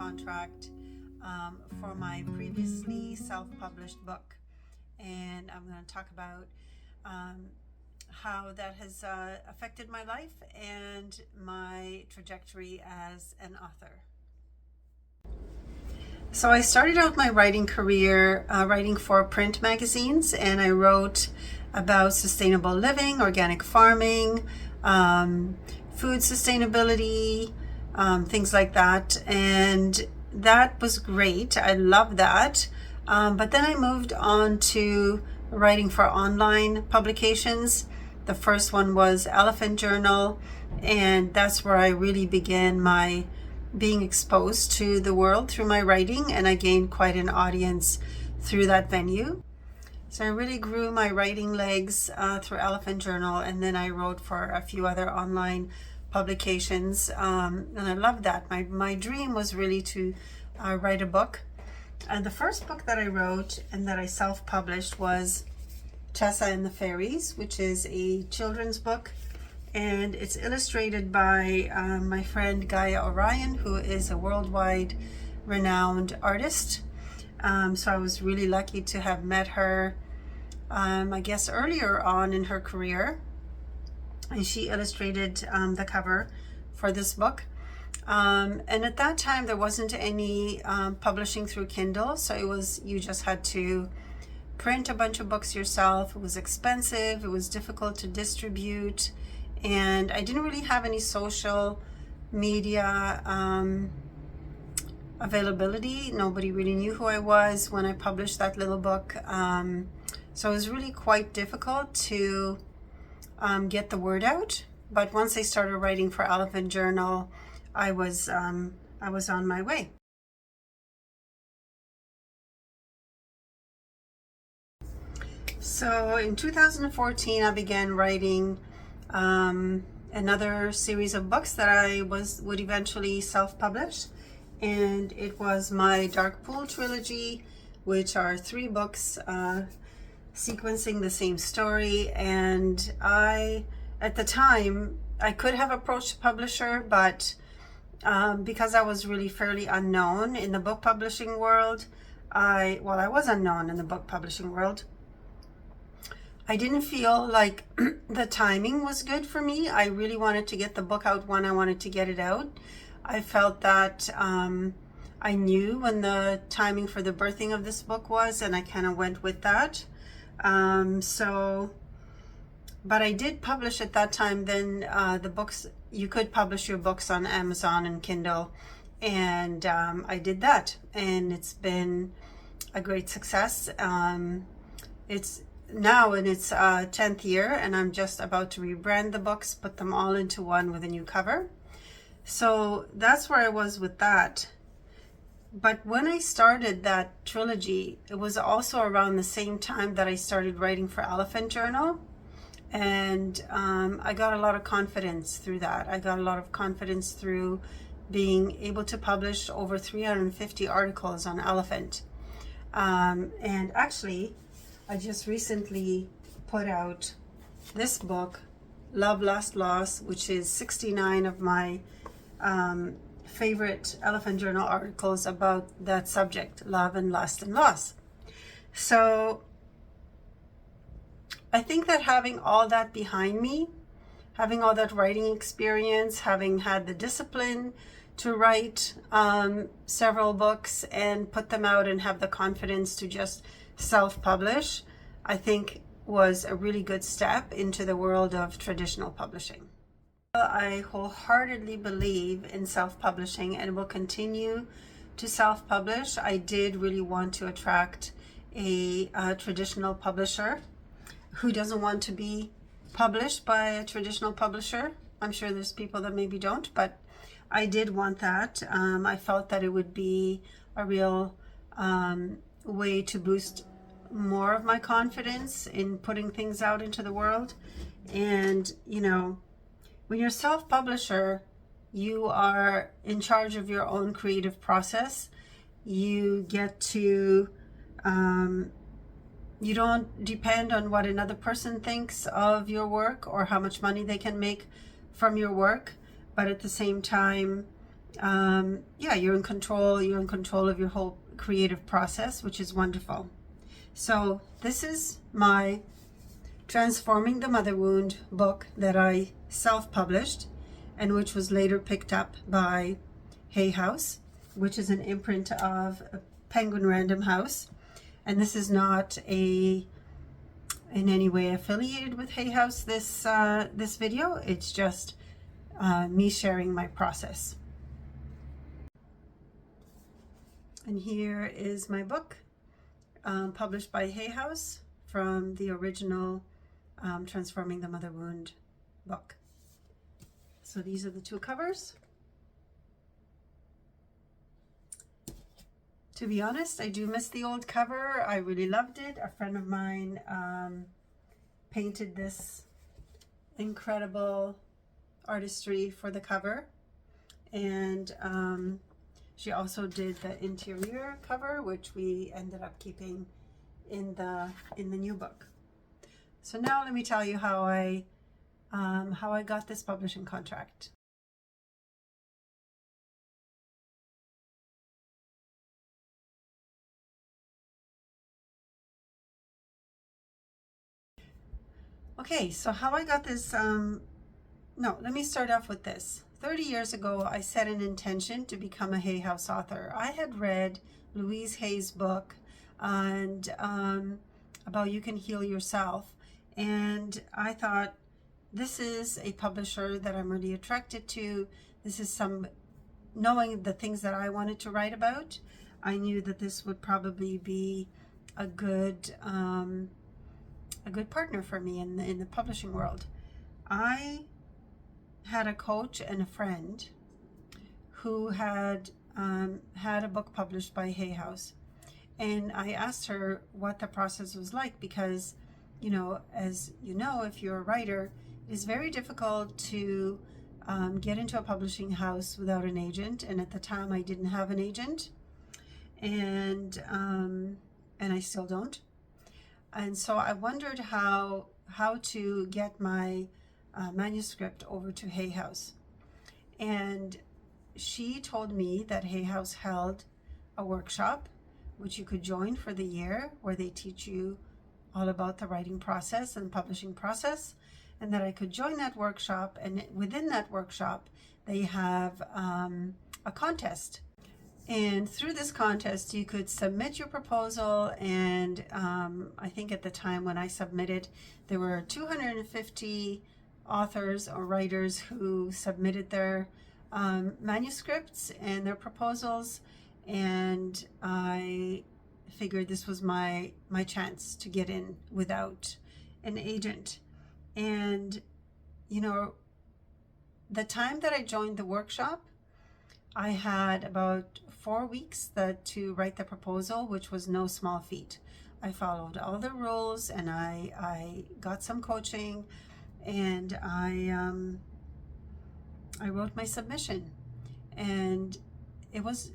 contract for my previously self-published book, and I'm going to talk about how that has affected my life and my trajectory as an author. So I started out my writing career writing for print magazines, and I wrote about sustainable living, organic farming, food sustainability, things like that, and that was great. I loved that, but then I moved on to writing for online publications. The first one was Elephant Journal, and that's where I really began my being exposed to the world through my writing, and I gained quite an audience through that venue. So I really grew my writing legs through Elephant Journal, and then I wrote for a few other online publications, and I loved that. My dream was really to write a book. And the first book that I wrote and that I self-published was Tessa and the Fairies, which is a children's book, and it's illustrated by my friend Gaia Orion, who is a worldwide renowned artist. So I was really lucky to have met her, I guess earlier on in her career, and she illustrated the cover for this book. And at that time there wasn't any publishing through Kindle, so you just had to print a bunch of books yourself. It was expensive, it was difficult to distribute, and I didn't really have any social media availability. Nobody really knew who I was when I published that little book, so it was really quite difficult to get the word out. But once I started writing for Elephant Journal, I was on my way. So in 2014, I began writing another series of books that I would eventually self-publish, and it was my Dark Pool trilogy, which are 3 books sequencing the same story. And at the time, I could have approached a publisher, but because I was really fairly unknown in the book publishing world, I was unknown in the book publishing world. I didn't feel like the timing was good for me. I really wanted to get the book out when I wanted to get it out. I felt that I knew when the timing for the birthing of this book was, and I kind of went with that. But I did publish at that time then the books. You could publish your books on Amazon and Kindle, and I did that, and it's been a great success. It's now in its 10th year, and I'm just about to rebrand the books, put them all into one with a new cover. So that's where I was with that. But when I started that trilogy, it was also around the same time that I started writing for Elephant Journal, and I got a lot of confidence through that. I got a lot of confidence through being able to publish over 350 articles on Elephant. And actually, I just recently put out this book, Love, Lust, Loss, which is 69 of my favorite Elephant Journal articles about that subject, love and lust and loss. So I think that having all that behind me, having all that writing experience, having had the discipline to write several books and put them out and have the confidence to just self-publish, I think was a really good step into the world of traditional publishing. I wholeheartedly believe in self-publishing and will continue to self-publish. I did really want to attract a traditional publisher who doesn't want to be published by a traditional publisher. I'm sure there's people that maybe don't, but I did want that. I felt that it would be a real way to boost more of my confidence in putting things out into the world. And when you're self-publisher, you are in charge of your own creative process. You get to you don't depend on what another person thinks of your work or how much money they can make from your work, but at the same time yeah, you're in control. You're in control of your whole creative process, which is wonderful. So this is my Transforming the Mother Wound book that I self-published and which was later picked up by Hay House, which is an imprint of Penguin Random House. And this is not in any way affiliated with Hay House, this video. It's just me sharing my process. And here is my book, published by Hay House from the original Transforming the Mother Wound book. So these are the two covers. To be honest, I do miss the old cover. I really loved it. A friend of mine painted this incredible artistry for the cover, and she also did the interior cover, which we ended up keeping in the new book. So now let me tell you how I got this publishing contract. Okay, so how I got this, no, let me start off with this. 30 years ago, I set an intention to become a Hay House author. I had read Louise Hay's book and about You Can Heal Yourself, and I thought, this is a publisher that I'm really attracted to. This is knowing the things that I wanted to write about, I knew that this would probably be a good partner for me in the publishing world. I had a coach and a friend who had had a book published by Hay House, and I asked her what the process was like, because as you know, if you're a writer, it is very difficult to get into a publishing house without an agent, and at the time I didn't have an agent, and I still don't. And so I wondered how to get my manuscript over to Hay House. And she told me that Hay House held a workshop which you could join for the year, where they teach you all about the writing process and publishing process, and that I could join that workshop. And within that workshop, they have a contest. And through this contest, you could submit your proposal, and I think at the time when I submitted, there were 250 authors or writers who submitted their manuscripts and their proposals, and I figured this was my chance to get in without an agent. And the time that I joined the workshop, I had about 4 weeks to write the proposal, which was no small feat. I followed all the rules, and I got some coaching, and I wrote my submission, and it was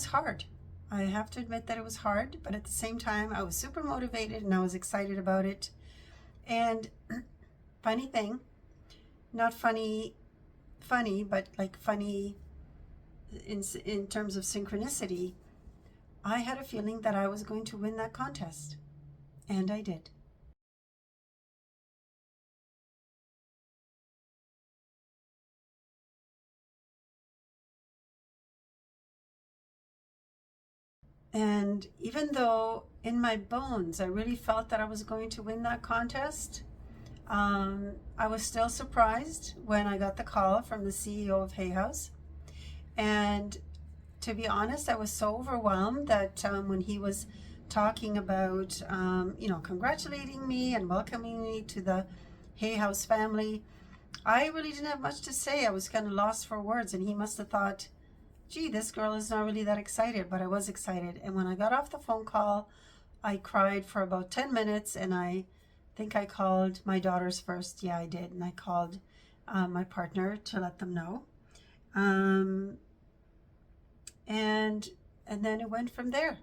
hard. I have to admit that it was hard, but at the same time, I was super motivated and I was excited about it. And funny thing, not funny, but like funny in terms of synchronicity, I had a feeling that I was going to win that contest, and I did. And even though in my bones I really felt that I was going to win that contest, I was still surprised when I got the call from the CEO of Hay House. And to be honest, I was so overwhelmed that when he was talking about, congratulating me and welcoming me to the Hay House family, I really didn't have much to say. I was kind of lost for words, and he must have thought, gee, this girl is not really that excited, but I was excited. And when I got off the phone call, I cried for about 10 minutes, and I think I called my daughters first. Yeah, I did. And I called my partner to let them know. And then it went from there.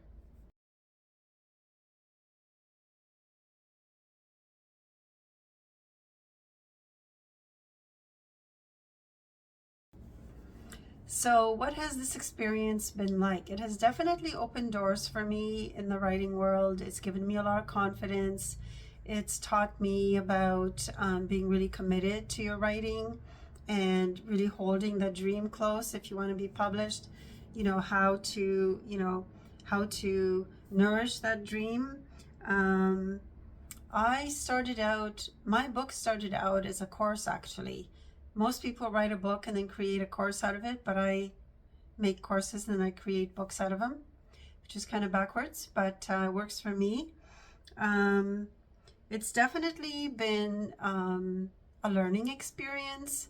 So what has this experience been like? It has definitely opened doors for me in the writing world. It's given me a lot of confidence. It's taught me about being really committed to your writing and really holding the dream close if you want to be published. How to nourish that dream. My book started out as a course, actually. Most people write a book and then create a course out of it, but I make courses and then I create books out of them, which is kind of backwards, but works for me. It's definitely been a learning experience.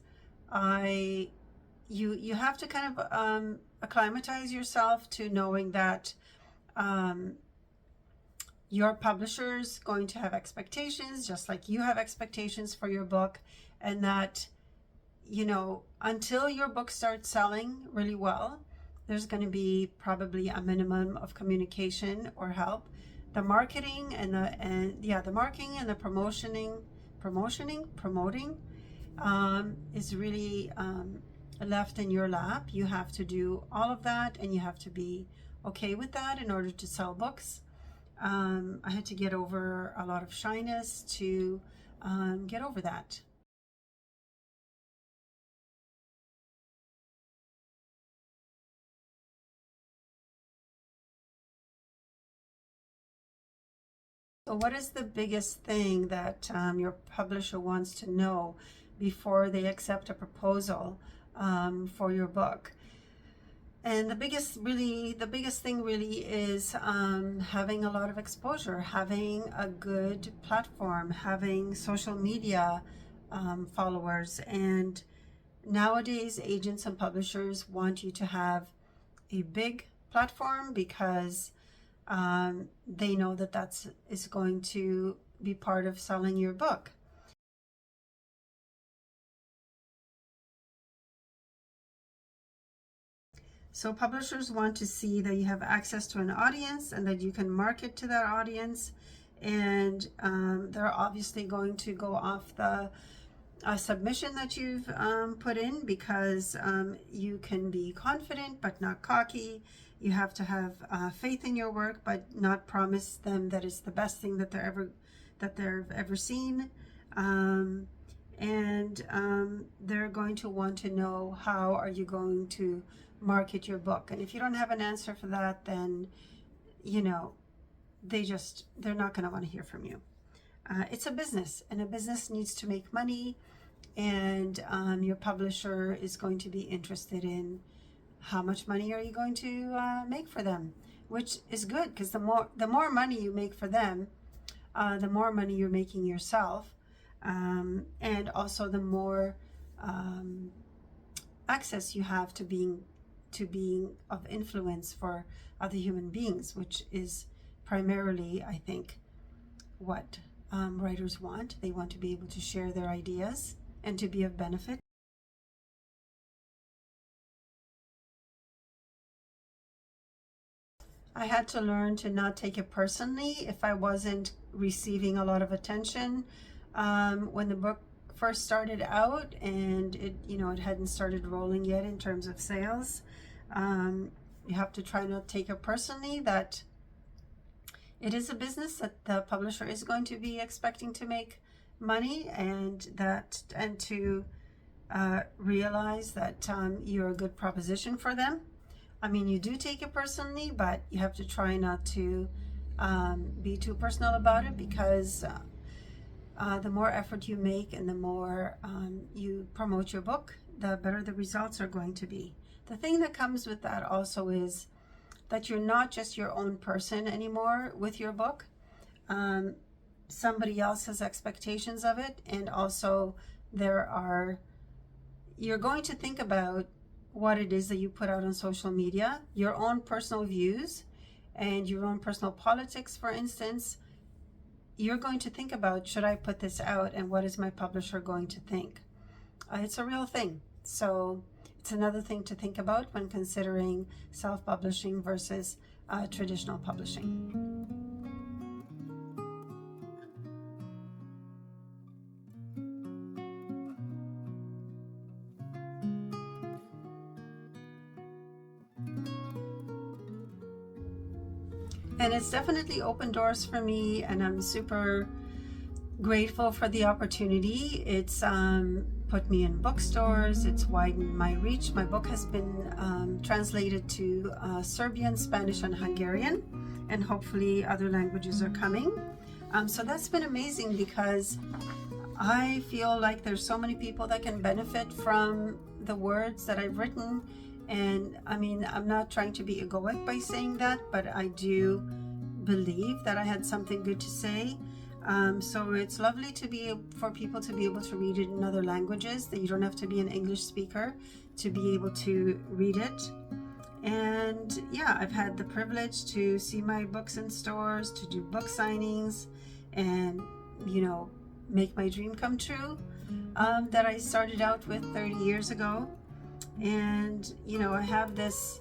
You have to kind of acclimatize yourself to knowing that your publisher's going to have expectations, just like you have expectations for your book, and that, until your book starts selling really well, there's going to be probably a minimum of communication or help. The marketing and the marketing and the promoting is really left in your lap. You have to do all of that, and you have to be okay with that in order to sell books. I had to get over a lot of shyness to get over that. So what is the biggest thing that your publisher wants to know before they accept a proposal for your book? And the biggest thing really is having a lot of exposure, having a good platform, having social media followers. And nowadays, agents and publishers want you to have a big platform because they know that is going to be part of selling your book. So publishers want to see that you have access to an audience and that you can market to that audience. And they're obviously going to go off the submission that you've put in, because you can be confident but not cocky. You have to have faith in your work but not promise them that it's the best thing that they've ever seen. And they're going to want to know, how are you going to market your book? And if you don't have an answer for that, then they're not going to want to hear from you. It's a business, and a business needs to make money, and your publisher is going to be interested in how much money are you going to make for them, which is good, because the more money you make for them, the more money you're making yourself, and also the more access you have to being of influence for other human beings, which is primarily, I think, what writers want. They want to be able to share their ideas and to be of benefit. I had to learn to not take it personally if I wasn't receiving a lot of attention. When the book first started out and it hadn't started rolling yet in terms of sales, you have to try not to take it personally, that it is a business, that the publisher is going to be expecting to make money, and to realize that you're a good proposition for them. I mean, you do take it personally, but you have to try not to be too personal about it, because the more effort you make and the more you promote your book, the better the results are going to be. The thing that comes with that also is that you're not just your own person anymore with your book. Somebody else has expectations of it, and also you're going to think about what it is that you put out on social media, your own personal views and your own personal politics, for instance. You're going to think about, should I put this out, and what is my publisher going to think? It's a real thing. So it's another thing to think about when considering self-publishing versus traditional publishing. And it's definitely opened doors for me, and I'm super grateful for the opportunity. It's put me in bookstores, it's widened my reach. My book has been translated to Serbian, Spanish, and Hungarian, and hopefully other languages are coming. So that's been amazing, because I feel like there's so many people that can benefit from the words that I've written. And I mean, I'm not trying to be egoic by saying that, but I do believe that I had something good to say. So it's lovely for people to be able to read it in other languages, that you don't have to be an English speaker to be able to read it. And yeah, I've had the privilege to see my books in stores, to do book signings, and make my dream come true, that I started out with 30 years ago. And I have this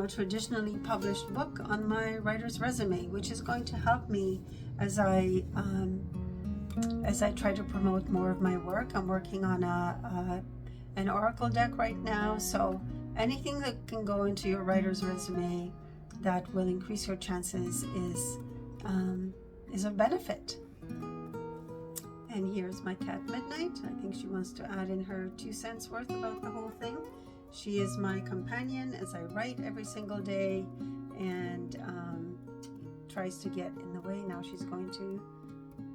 traditionally published book on my writer's resume, which is going to help me as I try to promote more of my work. I'm working on an oracle deck right now, so anything that can go into your writer's resume that will increase your chances is a benefit. And here's my cat Midnight. I think she wants to add in her 2 cents worth about the whole thing. She is my companion as I write every single day, and tries to get in the way. Now she's going to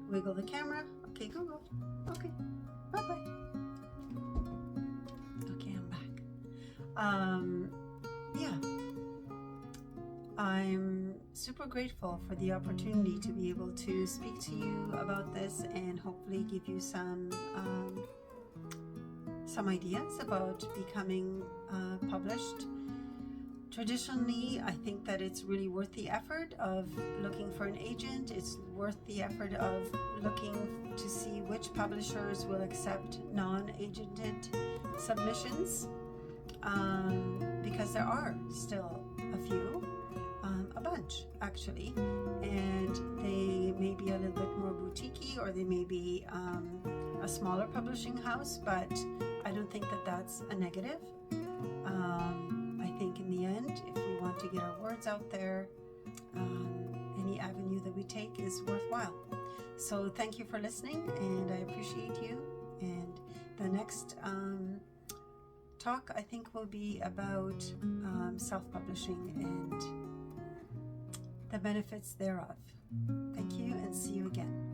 wiggle the camera. Okay, go. Okay, bye-bye. Okay, I'm back. I'm super grateful for the opportunity to be able to speak to you about this, and hopefully give you some ideas about becoming published. Traditionally, I think that it's really worth the effort of looking for an agent. It's worth the effort of looking to see which publishers will accept non-agented submissions, because there are still a few, a bunch actually, and they may be a little bit more boutique-y, or they may be a smaller publishing house, but I don't think that that's a negative. I think in the end, if we want to get our words out there, any avenue that we take is worthwhile. So thank you for listening, and I appreciate you. And the next talk, I think, will be about self-publishing and the benefits thereof. Thank you, and see you again.